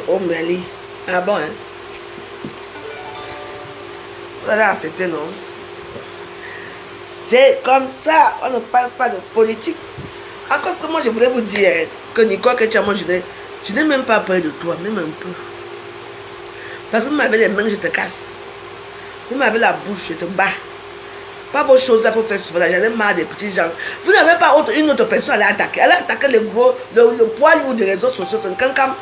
Au Mali. Ah bon, hein? Vous allez accepter, non? C'est comme ça. On ne parle pas de politique. Encore ce que moi, je voulais vous dire, hein, que Nicole, que tu as mangé, je n'ai même pas peur de toi, même un peu. Parce que vous m'avez les mains, je te casse. Vous m'avez la bouche, je te bats. Pas vos choses là pour faire souvent. J'en ai marre des petits gens. Vous n'avez pas une autre personne à l'attaquer. Elle a attaqué le gros, le poids lourd des réseaux sociaux. C'est un cancam.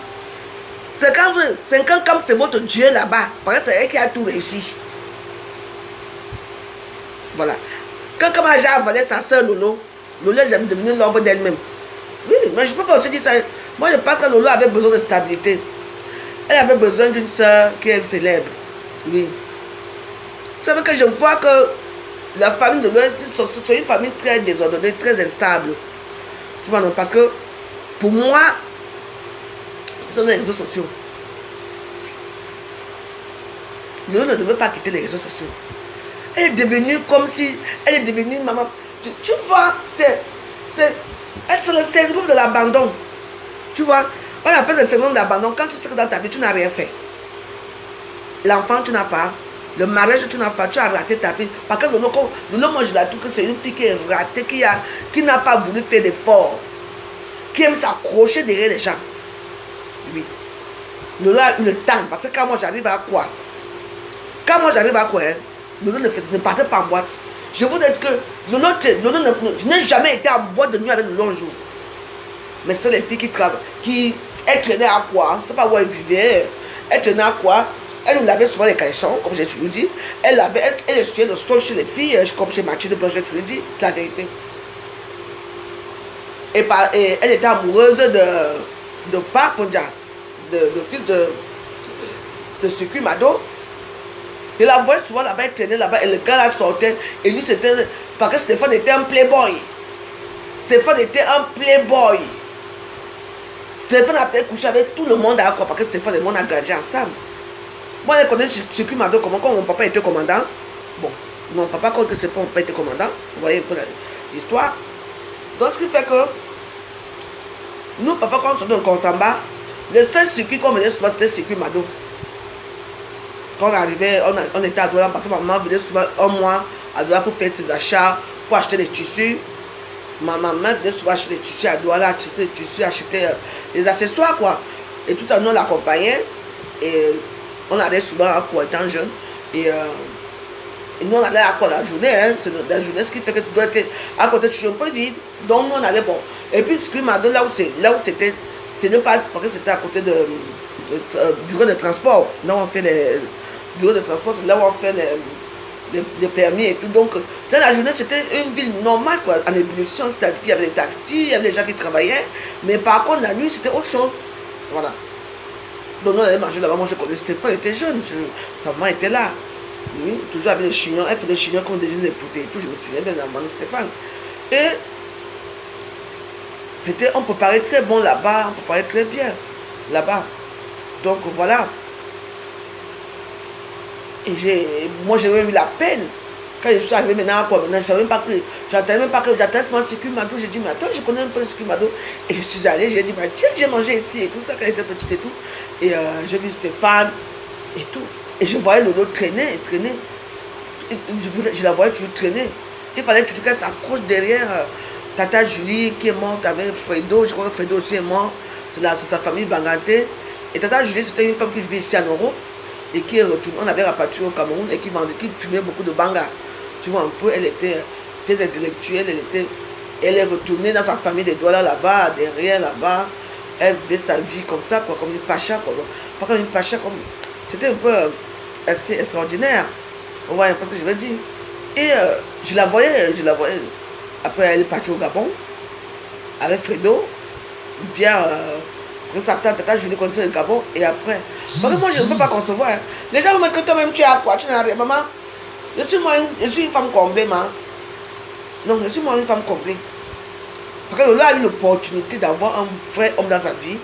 C'est un cancam, c'est votre Dieu là-bas. Parce que c'est elle qui a tout réussi. Voilà. Cancam a déjà avalé sa soeur Lolo. Lolo est devenue l'ombre d'elle-même. Oui, mais je ne peux pas aussi dire ça. Moi, je pense que Lolo avait besoin de stabilité. Elle avait besoin d'une soeur qui est célèbre. Oui. C'est vrai que je vois que la famille de l'Ouest, c'est une famille très désordonnée, très instable. Tu vois, non, parce que pour moi, ce sont les réseaux sociaux. Lolo ne devait pas quitter les réseaux sociaux. Elle est devenue comme si elle est devenue maman. Tu vois, c'est le syndrome de l'abandon. Tu vois, on appelle le syndrome d'abandon quand tu sais que dans ta vie, tu n'as rien fait. L'enfant, tu n'as pas. Le mariage, tu n'as pas. Tu as raté ta vie. Parce que Lolo, moi, je la trouve que c'est une fille qui est ratée, qui n'a pas voulu faire d'efforts, qui aime s'accrocher derrière les gens. Oui. Lolo a eu le temps. Parce que quand moi, j'arrive à quoi? Quand moi, j'arrive à quoi, hein, Lolo ne partait pas en boîte. Je vous dis que Lolo, je n'ai jamais été en boîte de nuit avec Lolo un jour. Mais c'est les filles qui travaillent, elles traînaient à quoi? Je ne sais pas où elles vivaient. Elles traînaient à quoi? Elle nous lavait souvent les caleçons, comme j'ai toujours dit. Elle essuyait le sol chez les filles, comme chez Mathilde Blanche, j'ai toujours dit. C'est la vérité. Et elle était amoureuse de Park Fondia, le fils de Sekou Mado. Je la voyais souvent là-bas, elle traînait là-bas, et le gars là sortait. Et lui, c'était. Parce que Stéphane était un playboy. Stéphane était un playboy. Stéphane a peut-être couché avec tout le monde à quoi? Parce que Stéphane et moi, on a grandi ensemble. Moi, je connais Sekou Mado comment, quand mon papa était commandant. Bon, mon papa, quand c'est pas mon papa était commandant, vous voyez un peu l'histoire. Donc, ce qui fait que nous, papa, quand on sortait de Konsamba, le seul circuit qu'on venait souvent, c'était Sekou Mado. Quand on arrivait, on était à Douala, parce que maman venait souvent un mois à Douala pour faire ses achats, pour acheter des tissus. Ma maman venait souvent acheter des tissus à Douala, acheter des tissus, acheter des accessoires, quoi. Et tout ça, nous, on l'accompagnait. Et on allait souvent à quoi, étant jeune. Et nous, on allait à quoi la journée, hein. C'est la journée, ce qui fait que tu dois être à côté, tu suis un peu vide. Donc, nous, on allait, bon. Et puis, ce qui m'a donné là où c'était, ce n'est pas parce que c'était à côté de bureau de transport. Là où on fait les bureaux de transport, c'est là où on fait les permis et tout. Donc, dans la journée, c'était une ville normale, quoi, en ébullition. C'est-à-dire qu'il y avait des taxis, il y avait des gens qui travaillaient. Mais par contre, la nuit, c'était autre chose. Voilà. Donc, on allait manger là-bas. Moi, je connais Stéphane, était jeune. Sa maman était là. Oui, toujours avec des chignons. Elle fait des chignons comme des usines de poupées et tout. Je me souviens bien de la maman de Stéphane. Et c'était, on préparait très bon là-bas. On préparait très bien là-bas. Donc, voilà. Et moi, j'ai eu la peine. Quand je suis arrivé maintenant, quoi, maintenant, je ne savais même pas que. J'attendais même pas que. J'attendais mon Sekou Mado. J'ai dit, mais attends, je connais un peu le Sekou Mado. Et je suis allé, j'ai dit, bah, tiens, j'ai mangé ici et tout ça, quand elle était petite et tout. Et j'ai vu Stéphane et tout. Et je voyais Lolo traîner. Je la voyais toujours traîner. Il fallait toujours qu'elle s'accroche derrière Tata Julie qui est morte avec Fredo. Je crois que Fredo aussi est mort. C'est sa famille Banganté. Et Tata Julie, c'était une femme qui vivait ici à Noro. Et qui est retournée, on avait rapatrié au Cameroun et qui fumait beaucoup de banga. Tu vois un peu, elle était très intellectuelle, elle est retournée dans sa famille des Douala là-bas, derrière là-bas. Elle vivait sa vie comme ça, quoi, comme une pacha, quoi. Pas comme une pacha, comme. C'était un peu assez extraordinaire. On voit un peu ce que je veux dire. Et je la voyais. Après, elle est partie au Gabon avec Fredo. Il vient. Ça tata Julie connaissait le Gabon et après. Parce que moi je ne peux pas concevoir. Hein. Les gens vont mettre que toi-même tu es à quoi? Tu n'as rien. Maman, je suis une femme comblée, maman. Non, je suis moi une femme comblée. Parce que Lolo a eu l'opportunité d'avoir un vrai homme dans sa vie,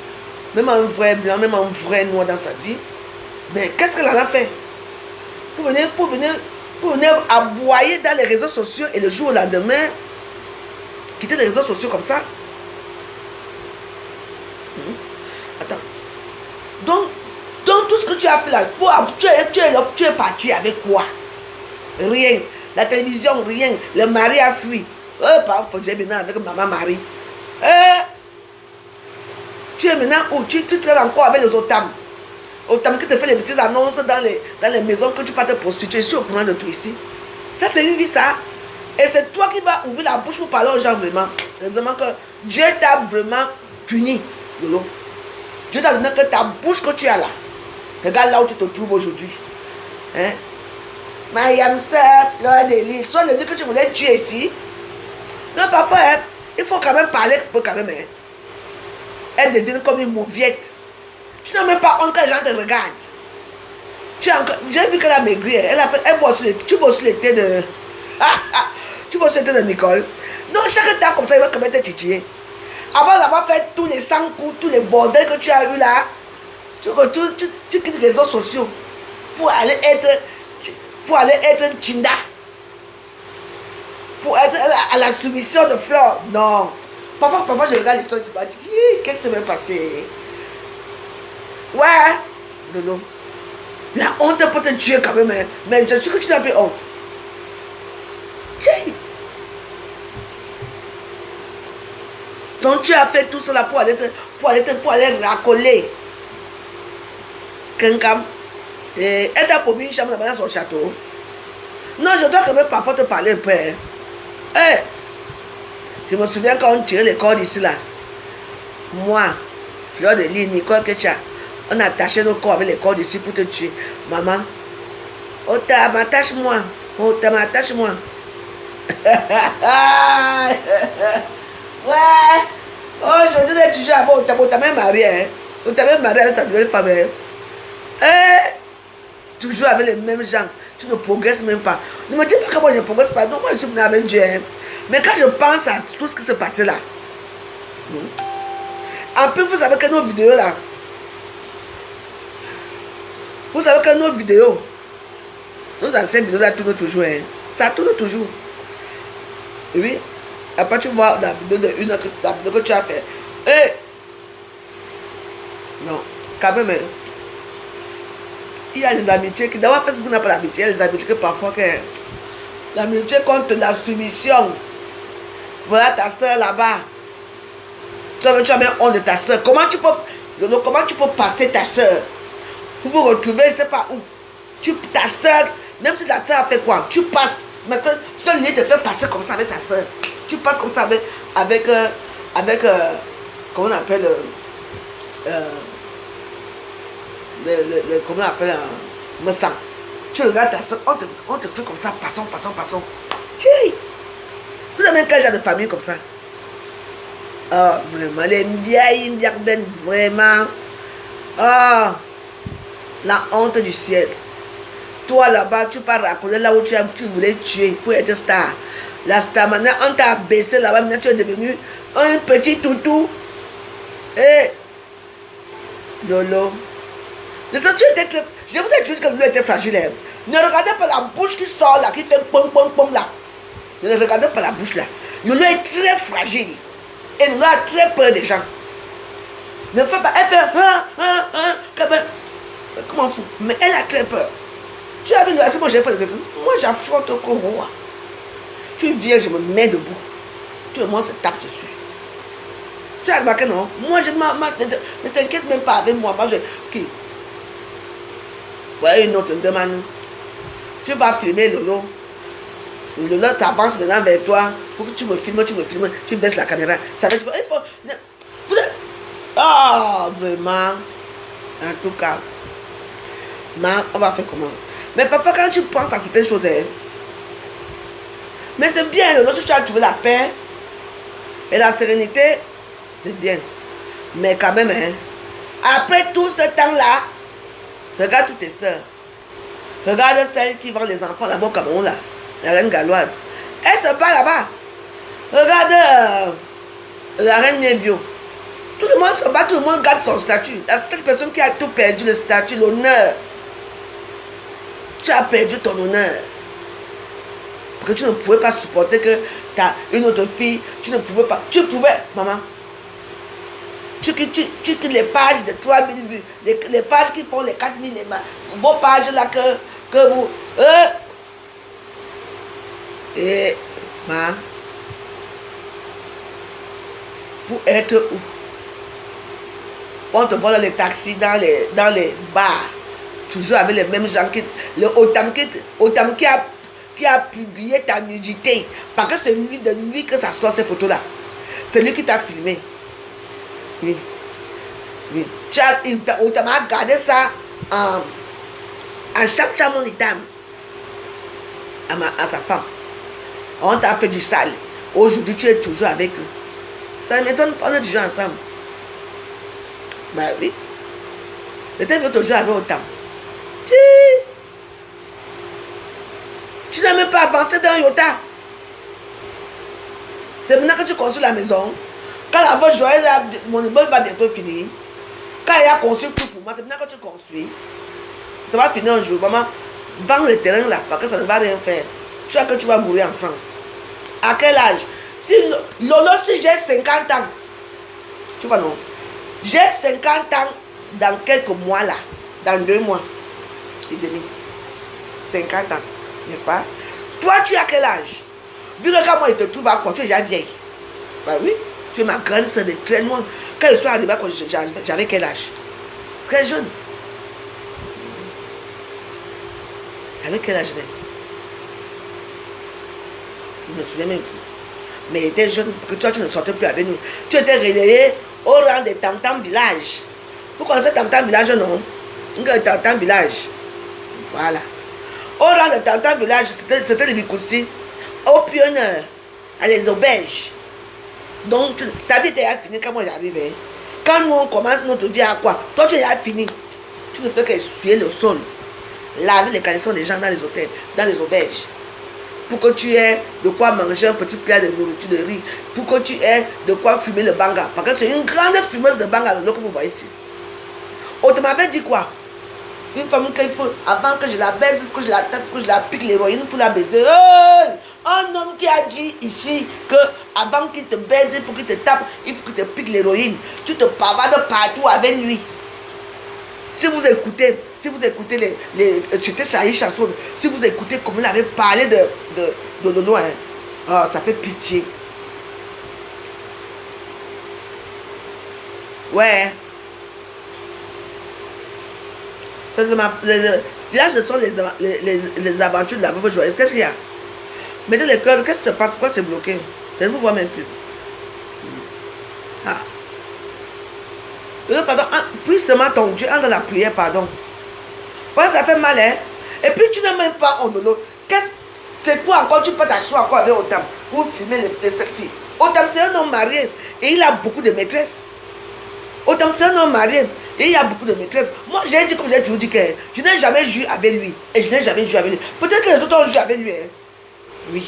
même un vrai blanc, même un vrai noir dans sa vie. Mais qu'est-ce qu'elle en a fait? Pour venir aboyer dans les réseaux sociaux et le jour au lendemain, quitter les réseaux sociaux comme ça. Attends. Donc, tout ce que tu as fait là, tu es parti avec quoi? Rien. La télévision, rien. Le mari a fui. Par exemple, tu es maintenant avec maman Marie. Tu es maintenant où? Tu traînes encore avec les otam. Otam qui te fait les petites annonces dans les maisons que tu vas te prostituer. Je suis au courant de tout ici. Ça, c'est une vie, ça. Et c'est toi qui vas ouvrir la bouche pour parler aux gens vraiment. Vraiment que Dieu t'a vraiment puni. Lolo. Dieu t'a donné que ta bouche que tu as là. Regarde là où tu te trouves aujourd'hui. Hein? Mayam sœur, fleur de lys. Soit le que tu voulais tuer ici. Non, parfois, hein, il faut quand même parler quand même. Hein. Elle devient comme une mauviette. Tu n'as même pas honte quand les gens te regardent. J'ai vu qu'elle a maigri. Elle bosse tu bosses les thés de. Tu bosses les thés de Nicole. Non, chaque temps comme ça, il va quand même te titiller. Avant d'avoir fait tous les 100 coups, tous les bordels que tu as eu là, tu quittes les réseaux sociaux pour aller être un Tinda. Pour être à la soumission de Flore. Non. Parfois je regarde l'histoire, je me dis, qu'est-ce qui s'est même passé? Ouais. Non. La honte peut te tuer quand même. Hein. Mais je suis que tu n'as pas honte. Tiens. Donc tu as fait tout cela pour aller racoler. Quelqu'un. Et elle t'a promis une chambre là-bas dans son château. Non, je dois quand même parfois te parler un peu. Hein. Hey. Je me souviens quand on tirait les cordes ici là. Moi, Fleur de Lys, Nicole Ketcha, on attachait nos corps avec les cordes ici pour te tuer. Maman, oh m'attache-moi. Oh m'attache-moi. Ouais. Oh, je dis toujours avant, t'as même marié. Hein. T'as même marié avec sa nouvelle femme. Hein. Toujours avec les mêmes gens. Tu ne progresses même pas. Ne me dis pas que moi je ne progresse pas. Non, moi je suis venu avec Dieu. Hein. Mais quand je pense à tout ce qui s'est passé là. En plus, vous savez que nos vidéos là. Vous savez que nos vidéos. Nos anciennes vidéos là tournent toujours. Hein. Ça tourne toujours. Et oui. Après tu vois la vidéo de une heure que tu as fait. Hey! Non, quand même. Hein. Il y a les amitiés qui, d'abord Facebook n'a pas l'amitié, il y a les amitiés que parfois que l'amitié contre la soumission. Voilà ta soeur là-bas. Toi, tu as même honte de ta soeur. Comment tu peux passer ta soeur pour vous retrouver, je ne sais pas où. Ta soeur, même si la soeur a fait quoi, tu passes. Mais tu dois te faire passer comme ça avec ta soeur. Tu passes comme ça avec comment on appelle comment on appelle me sang. Tu regardes ta soeur, on te fait comme ça, passons. Tiens, tu n'as même quel genre de famille comme ça. Oh, vraiment, les vieilles, vraiment. Oh, la honte du ciel. Toi là-bas, tu pars raconter là où tu voulais tuer pour être star. La star, maintenant, on t'a baissé là-bas, maintenant tu es devenu un petit toutou. Et Lolo. Je vous ai dit que Lolo était fragile. Hein. Ne regardez pas la bouche qui sort là, qui fait pom là. Ne regardez pas la bouche là. Lolo est très fragile. Et Lolo a très peur des gens. Ne fais pas, elle fait comment fou. Mais elle a très peur. Tu as vu le moi j'ai pas de vécu. Moi j'affronte au roi. Tu viens, je me mets debout. Tout le monde se tape dessus. Tu as remarqué, non? Moi, ne t'inquiète même pas avec moi. Moi, qui? Voilà une autre demande. Tu vas filmer Lolo. Lolo t'avance maintenant vers toi. Pour que tu me filmes, tu baisses la caméra. Ça veut dire qu'il faut. Ah, vraiment. En tout cas. On va faire comment? Mais parfois, quand tu penses à certaines choses, hein, mais c'est bien, lorsque tu as trouvé la paix et la sérénité, c'est bien. Mais quand même, hein, après tout ce temps-là, regarde toutes tes soeurs. Regarde celle qui vend les enfants là-bas au Cameroun, là, la reine galloise. Elle se bat là-bas. Regarde la reine Nebio. Tout le monde se bat, tout le monde garde son statut. La seule personne qui a tout perdu, le statut, l'honneur. Tu as perdu ton honneur. Parce que tu ne pouvais pas supporter que tu as une autre fille. Tu ne pouvais pas. Tu pouvais, maman. Tu quittes les pages de 3000 vues, les pages qui font les 4000, vos pages là que vous... et pour être où? On te vole les taxis dans les bars, toujours avec les mêmes gens le Otam qui a publié ta nudité, parce que c'est lui de nuit que ça sort ces photos là, c'est lui qui t'a filmé. Oui. Otam a gardé ça en chaque chambre d'Itam à sa femme. On t'a fait du sale. Aujourd'hui, tu es toujours avec eux. Ça ne m'étonne pas, on est toujours ensemble. Bah oui. Le temps que tu joues avec Otam. Tu n'as même pas avancé dans Yota. C'est maintenant que tu construis la maison. Quand la voie joyeuse, mon école va bientôt finir. Quand il a construit tout pour moi, c'est maintenant que tu construis. Ça va finir un jour. Maman, vends le terrain là, parce que ça ne va rien faire. Tu vois que tu vas mourir en France. À quel âge? Si Lolo, si j'ai 50 ans, tu vois non? J'ai 50 ans dans quelques mois là, dans 2 mois et demi. 50 ans, n'est-ce pas? Toi, tu as quel âge? Vu que quand moi il te trouve à quoi, tu es déjà vieille. Bah oui, tu es ma grande soeur de très loin. Quand je suis arrivé, j'avais quel âge? Très jeune. Avec quel âge même? Je ne me souviens même plus. Mais il était jeune, que toi tu ne sortais plus avec nous. Tu étais relayé au rang des tam-tam village. Vous connaissez tam-tam village, non? Tam-tam village. Voilà. Au rang des tam-tam village, c'était les Bikoussi. Au pionnier, à les auberges. Donc, ta vie était finie quand moi j'arrivais. Quand nous on commence notre vie à quoi? Toi tu es fini. Tu ne fais qu'essuyer le sol. Laver les caleçons des gens dans les hôtels, dans les auberges. Pour que tu aies de quoi manger un petit plat de nourriture de riz. Pour que tu aies de quoi fumer le banga. Parce que c'est une grande fumeuse de banga que vous voyez ici. On te m'avait dit quoi? Une femme qu'il faut, avant que je la baise, il faut que je la tape, il faut que je la pique l'héroïne pour la baiser. Hey! Un homme qui a dit ici que avant qu'il te baise, il faut qu'il te tape, il faut qu'il te pique l'héroïne. Tu te pavades partout avec lui. Si vous écoutez c'était Saïd Chasson, si vous écoutez comme il avait parlé de Lolo, hein, oh, ça fait pitié. Ouais. Là, ce sont les aventures de la veuve joyeuse. Qu'est-ce qu'il y a? Mettez les cœurs, qu'est-ce qui se passe? Pourquoi c'est bloqué? Je ne vous vois même plus. Ah. Pardon, puissamment ton Dieu, entre la prière, pardon. Ouais, ça fait mal, hein? Et puis tu n'as même pas en Lolo. C'est quoi encore? Tu peux t'asseoir encore avec Otam pour filmer les selfies. Otam, c'est un homme marié et il a beaucoup de maîtresses. Otam, c'est un homme marié et il a beaucoup de maîtresses. Moi, j'ai dit, comme j'ai toujours dit, que je n'ai jamais joué avec lui et je n'ai jamais joué avec lui. Peut-être que les autres ont joué avec lui, hein? Oui.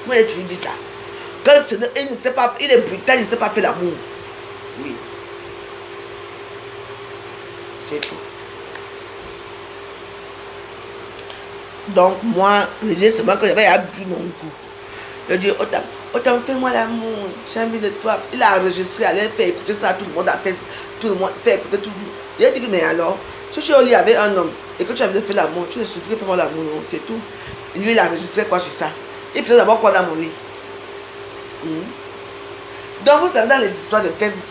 Moi, j'ai toujours dit ça. Il ne sait pas, il est brutal, il ne sait pas faire l'amour. Oui. C'est tout. Donc, moi, je dis seulement que j'avais bu mon goût. Je dis, Otam, fais-moi l'amour, j'ai envie de toi. Il a enregistré, allait faire écouter ça, tout le monde a fait, tout le monde fait écouter tout le monde. Il a dit, mais alors, si tu es au lit avec un homme et que tu as envie de faire l'amour, tu ne supplie, fais-moi l'amour, non, c'est tout. Lui, il a enregistré quoi sur ça? Il faisait d'abord quoi dans mon lit? Donc, vous savez, dans les histoires de Facebook,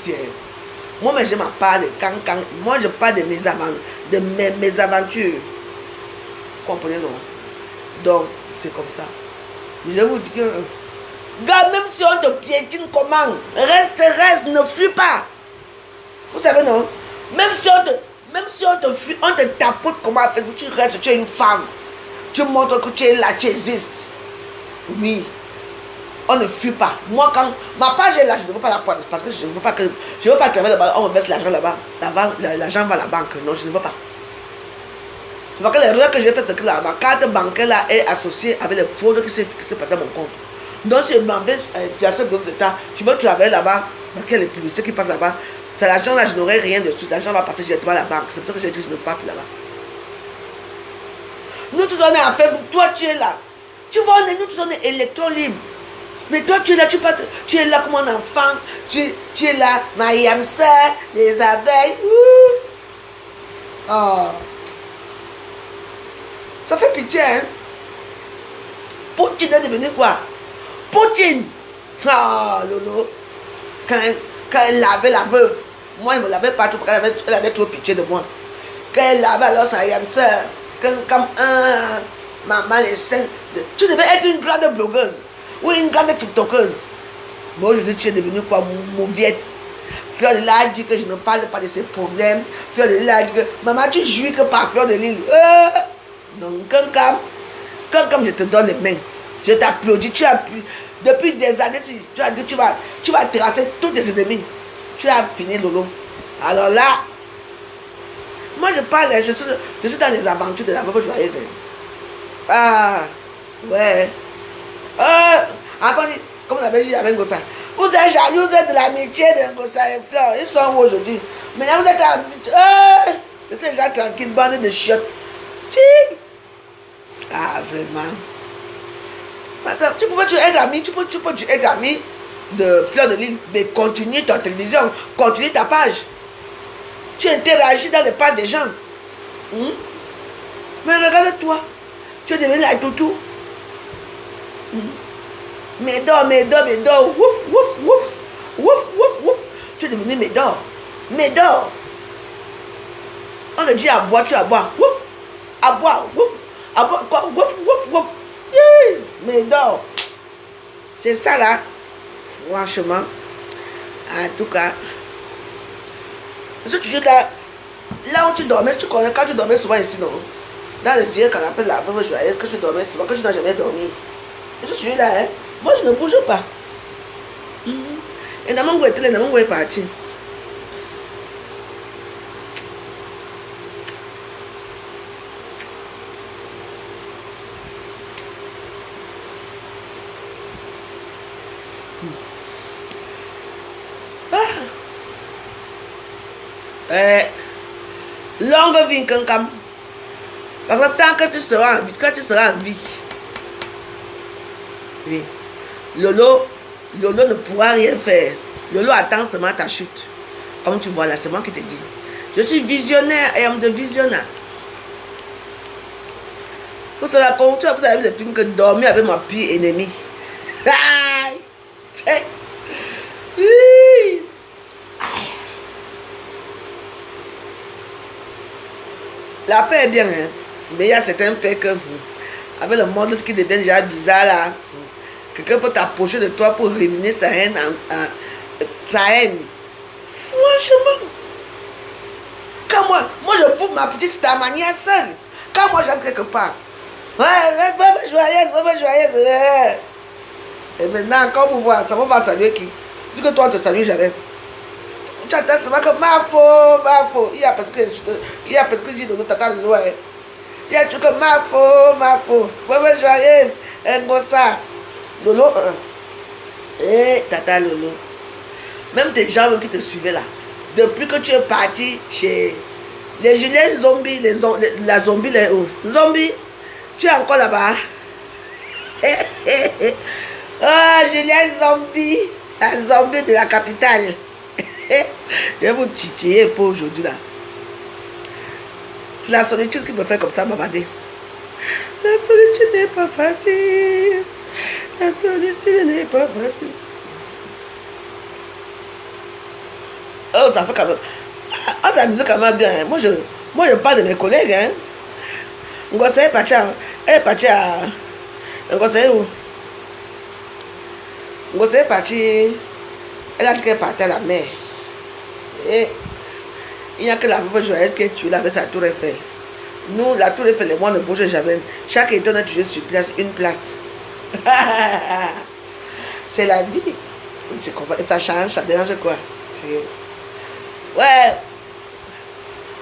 moi, mais je m'en parle de quand, moi, je parle de mes aventures. Comprenez, non? Donc, c'est comme ça. Je vous dis que, gars, même si on te piétine comment, reste, ne fuis pas. Vous savez, non? Même si on te fuit, on te tapote comment Facebook, tu restes, tu es une femme. Tu montres que tu es là, tu existes. Oui. On ne fuit pas. Moi, quand ma page est là, je ne veux pas la prendre parce que je ne veux pas travailler là-bas. On me verse l'argent là-bas. L'argent va à la banque. Non, je ne veux pas. C'est parce que l'erreur que j'ai fait, c'est que ma carte bancaire là est associée avec les fraudes qui s'est passé à mon compte. Donc, si je m'en vais, tu as ce bloc d'état, je veux travailler là-bas, parce qu'il y a les publicités qui passent là-bas. C'est l'argent là, je n'aurai rien dessus. L'argent va passer directement à la banque. C'est pour ça que j'ai dit que je ne pars plus là-bas. Nous tous on est en Facebook, toi tu es là. Tu vois, nous tous on est électrons libres. Mais toi, tu es là, tu es là comme un enfant. Tu es là, ma yam sœur, les abeilles. Oh. Ça fait pitié, hein. Poutine est devenu quoi? Poutine. Ah, Lolo. Quand elle lavait la veuve, moi, elle ne me lavait pas tout parce qu'elle avait trop pitié de moi. Quand elle lavait alors sa yam sœur, comme maman les seins. Tu devais être une grande blogueuse ou une grande tiktokeuse. Moi, je dis, tu es devenue quoi, mauviette. Fleur de Lys a dit que je ne parle pas de ses problèmes. Fleur de Lys a dit que maman, tu jouis que par Fleur de Lys. Donc, comme je te donne les mains, je t'applaudis. Tu as pu, depuis des années, tu as dit que tu vas terrasser tous tes ennemis. Tu as fini, Lolo. Alors là, moi je parle, je suis dans les aventures de la veuve joyeuse. Ah, ouais. Après, comme on avait dit avec Ngossa, vous êtes jalouse de l'amitié de Ngossa et Fleur. Ils sont où aujourd'hui? Maintenant vous êtes laissez les gens tranquilles, bande de chiottes. Ah, vraiment. Attends, tu peux être ami, tu peux être ami de Fleur de Lys, mais continue ta télévision, continue ta page. Tu interagis dans les pages des gens. Mais regarde-toi, tu es devenu la toutou. Médor, wouf, wouf, wouf, wouf, wouf, wouf. Tu es devenu Médor. On te dit à boire, tu vas boire. Wouf, à boire, wouf, à boire, quoi, wouf, wouf, wouf. Médor. C'est ça là. Franchement. En tout cas. Parce que tu joues là où tu dormais, tu connais quand tu dormais souvent ici, non? Dans le vieux qu'on appelle la veuve joyeuse, que tu dormais souvent, que tu n'as jamais dormi. Parce que tu es là, hein? Moi je ne bouge pas. Et Namango est parti. Longue vie, Kankam. Parce que tant que tu seras en vie, oui, Lolo ne pourra rien faire. Lolo attend seulement ta chute. Comme tu vois là, c'est moi qui te dis. Je suis visionnaire et homme de visionnaire. Vous avez vu le film que dormir avec mon pire ennemi. La paix est bien, hein? Mais il y a certains paix que vous, avec le monde qui devient déjà bizarre là, quelqu'un peut t'approcher de toi pour réunir sa haine. Franchement, quand moi je pousse ma petite star manière seule. Quand moi j'aime quelque part, ouais, veuve joyeuse. Et maintenant, quand vous voyez, ça va saluer qui? Dis que toi, on te salue jamais. Tu attends seulement que ma faux. Il y a parce que je dis de nous tata de loin. Il y a tout que ma faux. Veuve joyeuse, Ngossa. Lolo, tata Lolo. Même tes gens qui te suivaient là, depuis que tu es parti chez les Julien zombies, la zombie, les zombies, tu es encore là-bas. Julien zombie, la zombie de la capitale. Je vais vous titiller pour aujourd'hui là. C'est la solitude qui me fait comme ça m'avader. La solitude n'est pas facile. La solitude n'est pas facile. Oh, ça fait quand même. Ah, ça me quand même bien. Hein. Moi, je parle de mes collègues. Hein. Ngossa est partie à. Ngossa est où? Ngossa est partie. Elle a dit qu'elle partait à la mer. Et il n'y a que la veuve Joël qui est tuée là avec sa tour Eiffel. Nous, la tour Eiffel et moi ne bougeons jamais. Chaque été, on a toujours sur place, une place. C'est la vie. Et ça change, ça dérange quoi? Ouais.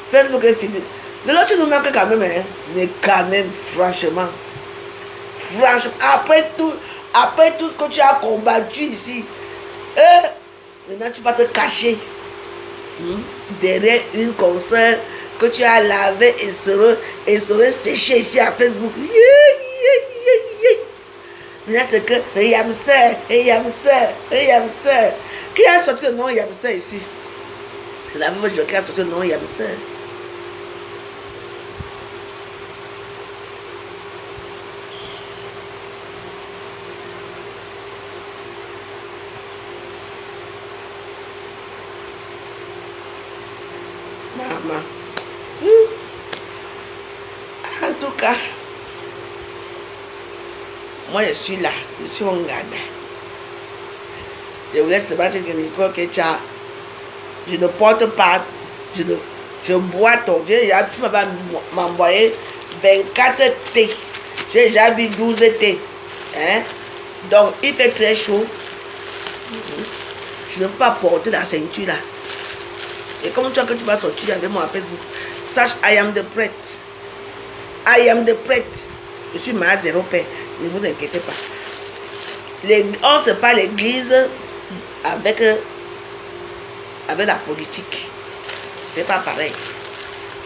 Facebook est fini. De l'autre, tu nous manques quand même, hein? Mais quand même, franchement. Après tout ce que tu as combattu ici, maintenant tu vas te cacher derrière une concert que tu as lavé et serait séché ici à Facebook. Maintenant, c'est que Yamse, Yamse. Qui a sorti le nom Yamse ici? C'est la veuve qui a sorti le nom Yamse. Maman. En tout cas, moi je suis là, je suis en Ghana. Je vous laisse se battre avec Nicole Kecha. Je ne porte pas, je bois ton Dieu. Tu m'as m'envoyé 24 thés. J'ai déjà vu 12 thés. Hein? Donc il fait très chaud. Je ne peux pas porter la ceinture là. Et comme tu vois que tu vas sortir avec moi à Facebook, sache, I am the prêtre. I am the prêtre. Je suis ma zéro paix. Ne vous inquiétez pas. On ne sait pas l'église avec la politique. C'est pas pareil.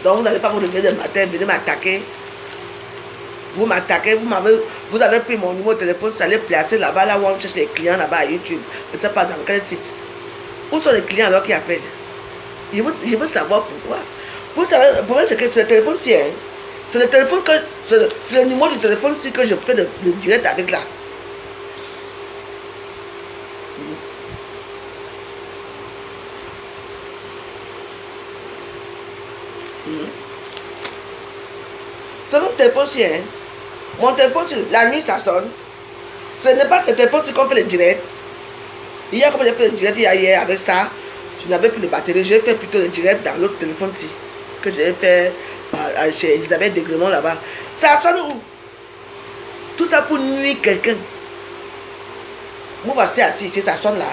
Donc vous n'allez pas vous lever le matin, venir m'attaquer. Vous m'attaquez, vous avez pris mon numéro de téléphone, vous allez placer là-bas, là où on cherche les clients là-bas à YouTube. Je ne sais pas dans quel site. Où sont les clients alors qui appellent? Je veux savoir pourquoi. Vous savez, le problème c'est que c'est le téléphone-ci, hein. C'est le téléphone que. C'est le numéro du téléphone-ci que je fais le direct avec là. C'est mon téléphone-ci, hein. Mon téléphone-ci, la nuit ça sonne. Ce n'est pas ce téléphone-ci qu'on fait le direct. Hier, comme j'ai fait le direct hier avec ça, je n'avais plus de batterie. J'ai fait plutôt le direct dans l'autre téléphone-ci que j'ai fait chez Elisabeth Degremont là-bas. Ça sonne où? Tout ça pour nuire quelqu'un. Moi, voici assis ici, ça sonne là.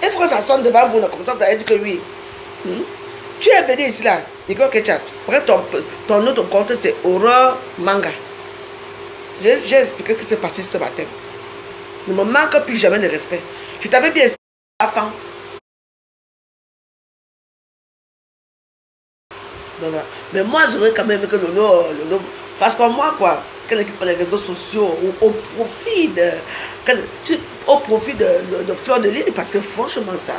Il faut que ça sonne devant vous, comme ça, vous allez dire que oui. Tu es venu ici là, Nicole Ketchat. Ton autre compte, c'est Aurore Manga. J'ai expliqué ce qui s'est passé ce matin. Ne me manque plus jamais de respect. Je t'avais bien expliqué avant. Mais moi, je veux quand même que Lolo fasse comme moi, quoi. Qu'elle quitte les réseaux sociaux au profit de Fleur de Lys, parce que franchement, ça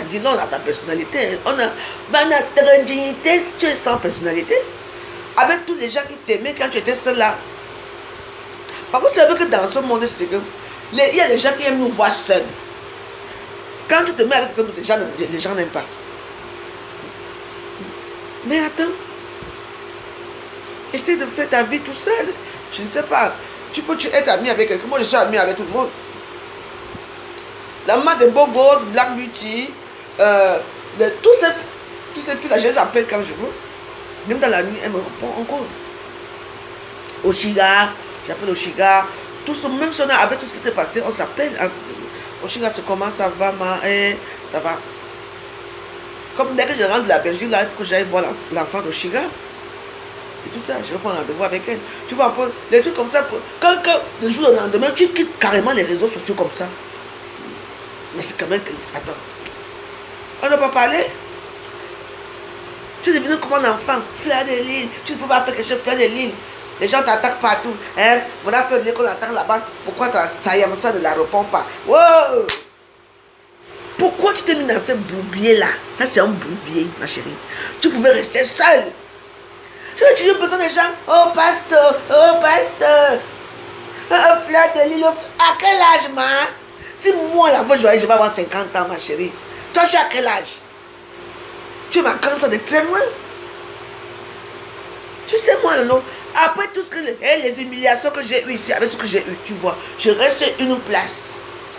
dit non à ta personnalité. On a ta dignité, tu es sans personnalité. Avec tous les gens qui t'aimaient quand tu étais seul là. Par contre, c'est vrai que dans ce monde, c'est que il y a des gens qui aiment nous voir seuls. Quand tu te mets avec quelqu'un d'autre, les gens n'aiment pas. Mais attends, essaie de faire ta vie tout seul. Je ne sais pas. Tu peux être ami avec quelqu'un. Moi, je suis ami avec tout le monde. La maman de Beau Gosse, Black Beauty, tous ces filles-là, je les appelle quand je veux. Même dans la nuit, elles me répondent en cause. Oshiga, j'appelle Oshiga. Tout ce, même si on a, avec tout ce qui s'est passé, on s'appelle. Oshiga, c'est comment ça va, ça va. Comme dès que je rentre de la Belgique, là, il faut que j'aille voir l'enfant d'Oshiga. Et tout ça, je vais prendre rendez-vous avec elle. Tu vois un peu, les trucs comme ça. Quand le jour au lendemain, tu quittes carrément les réseaux sociaux comme ça. Mais c'est quand même que. Attends. On ne peut pas parler. Tu es devenu comme un enfant. Fleur de Lys. Tu ne peux pas faire quelque chose, Fleur de Lys. Les gens t'attaquent partout. Hein? Voilà, Fleur de Lys qu'on attaque là-bas. Pourquoi ça y est, ça ne la répond pas? Wow! Pourquoi tu t'es mis dans ce bourbier-là? Ça, c'est un bourbier, ma chérie. Tu pouvais rester seule. Tu as toujours besoin des gens. Oh, pasteur, Fleur de Lys. À quel âge, ma? Si moi, là-bas, je vais avoir 50 ans, ma chérie. Toi, tu as quel âge? Tu m'as cansé de très loin. Tu sais, moi, Lolo, après tout ce que les humiliations que j'ai eues ici, avec tout ce que j'ai eu, tu vois, je reste une place.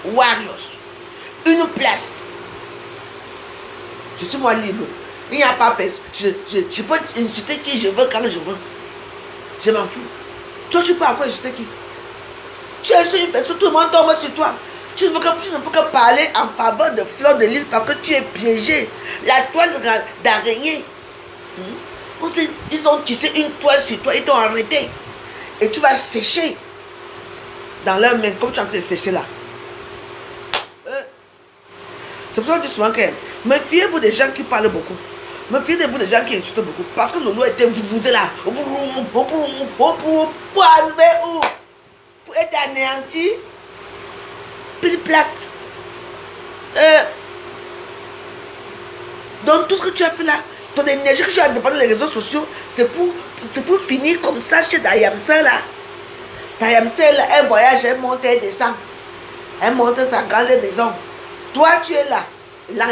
Warriors. Une place. Je suis moi libre. Il n'y a pas personne. Je peux insulter qui je veux quand je veux. Je m'en fous. Toi, tu peux encore insulter qui? Tu es une personne, tout le monde tombe sur toi. Tu ne peux que parler en faveur de Fleur de Lys parce que tu es piégé. La toile d'araignée. Ils ont tissé une toile sur toi, ils t'ont arrêté. Et tu vas sécher dans leurs mains, comme tu es en train de sécher là. C'est pour ça que je dis souvent que méfiez-vous des gens qui parlent beaucoup. Méfiez-vous des gens qui insultent beaucoup. Parce que Lolo était vous là. Pour arriver où? être anéanti, puis plate. Donc tout ce que tu as fait là, ton énergie que tu as dépensé les réseaux sociaux, c'est pour finir comme ça chez ta Yamsa là. Ta Yamsa là, elle voyage, elle monte, elle descend. Elle monte sa grande maison. Toi tu es là, là.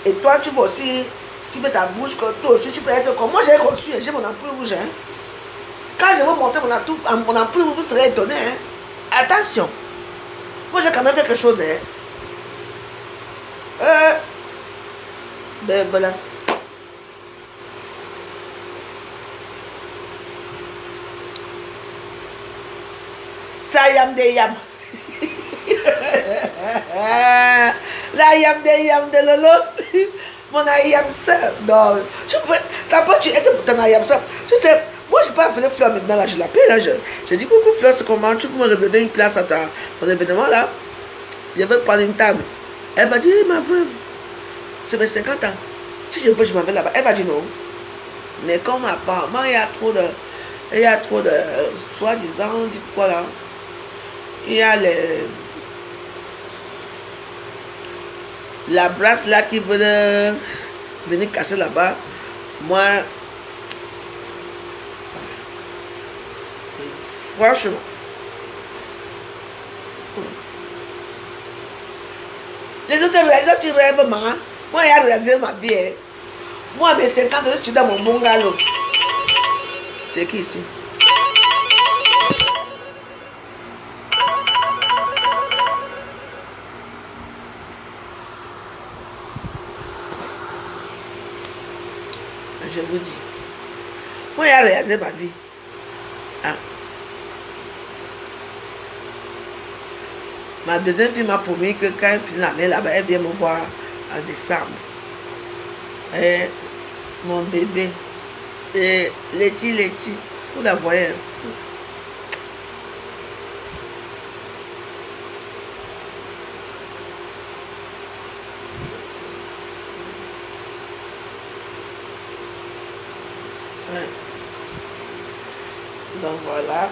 Et toi tu vas aussi, tu mets ta bouche comme toi aussi, tu peux être comme moi j'ai reçu, j'ai mon ampoule rouge. Hein. Quand je vais monter mon ampoule, vous serez étonné. Hein. Attention. Moi j'ai quand même fait quelque chose. Hein. Voilà. Ça yam de yam. La yam de lolo. Mon ayam ça. Non. Ça peut être pour ton ayam ça. Tu sais, moi je peux appeler Fleur maintenant là, je l'appelle. Hein, je dis coucou Fleur, c'est comment? Tu peux me réserver une place à ton événement là? Je veux prendre une table. Elle va dire, ma veuve, c'est mes 50 ans. Si je veux, je m'en vais là-bas. Elle va dire non. Mais comme apparemment, il y a trop de soi-disant, dit quoi là? Il y a la brasse là qui veut venir casser là-bas. Moi, franchement, les autres, tu rêves, moi, il y a réalisé ma vie. Hein. Moi, mes 50 ans, je suis dans mon bungalow. C'est qui ici? Je vous dis. Moi, il a réalisé ma vie. Ah. Ma deuxième fille m'a promis que quand elle finit l'année là-bas, elle vient me voir en décembre. Et mon bébé. Et Letty, vous la voyez. Ouais. Donc voilà.